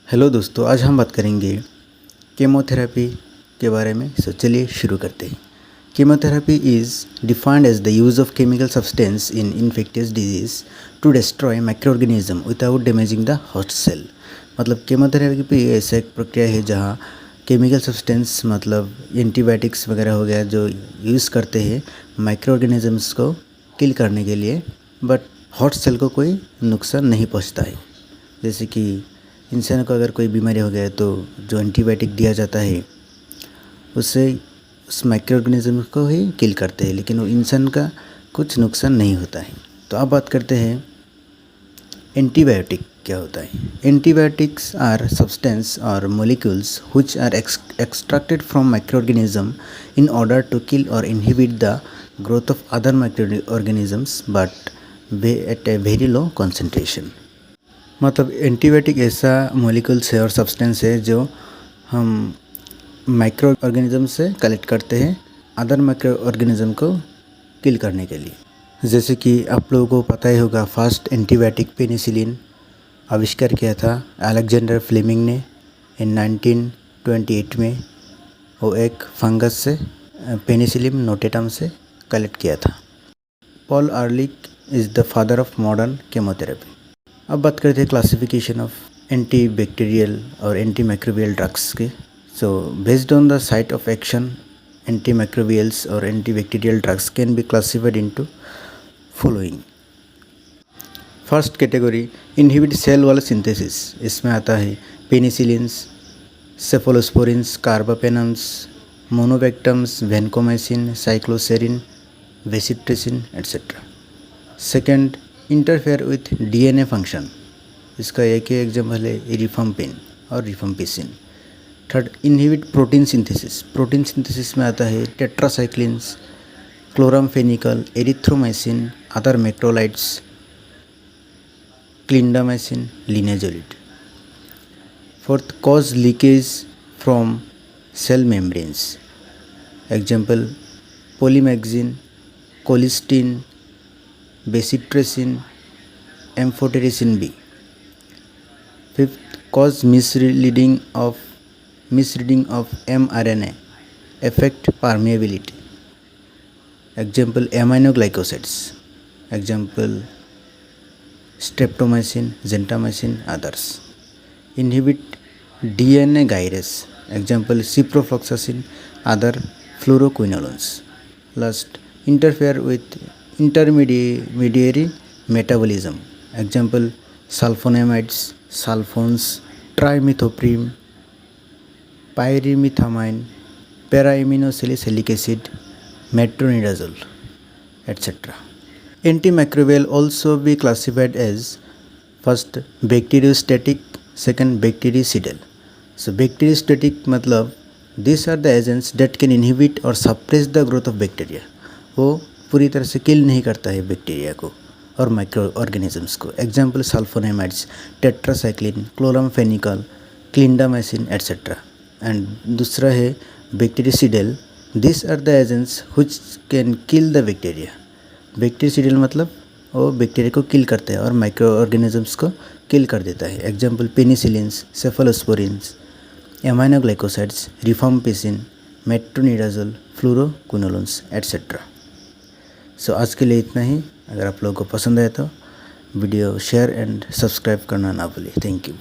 Hello दोस्तों, आज हम बात करेंगे केमोथेरेपी के बारे में। चलिए शुरू करते हैं। Chemotherapy is defined as the use of chemical substance in infectious disease to destroy micro organism without damaging the host cell. मतलब केमोथेरेपी ऐसा एक प्रक्रिया है जहाँ केमिकल सब्सटेंस मतलब एंटीबायोटिक्स वगैरह हो गया जो यूज़ करते हैं माइक्रो ऑर्गेनिजम्स को किल करने के लिए, बट होस्ट सेल को कोई नुकसान नहीं पहुँचता है। जैसे कि इंसान को अगर कोई बीमारी हो गया तो जो एंटीबायोटिक दिया जाता है उससे उस माइक्रो ऑर्गेनिज्म को ही किल करते हैं, लेकिन वो इंसान का कुछ नुकसान नहीं होता है। तो अब बात करते हैं एंटीबायोटिक क्या होता है। Antibiotics are substance or molecules which are extracted from micro organism in order to kill or inhibit the growth of other micro organisms but at a very low concentration. मतलब एंटीबायोटिक ऐसा molecules है और substance है जो हम micro organism से collect करते हैं अदर माइक्रो ऑर्गेनिज्म को किल करने के लिए। जैसे कि आप लोगों को पता ही होगा, फर्स्ट एंटीबायोटिक पेनिसिलिन आविष्कार किया था अलेक्जेंडर फ्लेमिंग ने इन 1928 में। वो एक फंगस से पेनिसिलियम नोटेटम से कलेक्ट किया था। Paul Ehrlich is the father of modern chemotherapy. अब बात करते हैं क्लासिफिकेशन ऑफ एंटी बैक्टीरियल और एंटी माइक्रोबियल ड्रग्स के। So based on the site of action, anti microbials और anti bacterial drugs can be classified into following. First category inhibit cell wall synthesis. इसमें आता है penicillins, cephalosporins, carbapenems, monobactams, vancomycin, cycloserine, bacitracin etcetera. Second interfere with DNA function. इसका एक ही example है रिफम्पिन और rifampicin. Third inhibit protein synthesis. Protein synthesis में आता है tetracyclines, chloramphenicol, erythromycin, other macrolides, clindamycin, linezolid. Fourth cause leakage from cell membranes. Example polymyxin, colistin, bacitracin, amphotericin B. Fifth cause misreading of mRNA, affect permeability. Example aminoglycosides. Example streptomycin, gentamicin, others. Inhibit DNA gyrase. Example ciprofloxacin, other fluoroquinolones. Last, interfere with intermediary metabolism. Example sulfonamides, sulfones, trimethoprim, pyrimethamine, para-aminosalicylic acid, metronidazole, etc. Antimicrobial also be classified as first bacteriostatic, second bactericidal. So bacteriostatic मतलब these are the agents that can inhibit or suppress the growth of bacteria. वो पूरी तरह से किल नहीं करता है bacteria को और माइक्रो ऑर्गेनिजम्स को। Example sulphonamides, tetracycline, chloramphenicol, clindamycin etcetera. And दूसरा है bactericidal. This are the agents which can kill the bacteria. Bactericidal मतलब वो बैक्टीरिया को किल करता है और माइक्रो ऑर्गेनिजम्स को किल कर देता है। Example penicillins, cephalosporins, aminoglycosides, rifampicin, metronidazole, fluoroquinolones etcetera. So आज के लिए इतना ही। अगर आप लोगों को पसंद आए तो वीडियो शेयर एंड सब्सक्राइब करना ना भूलिए। Thank you.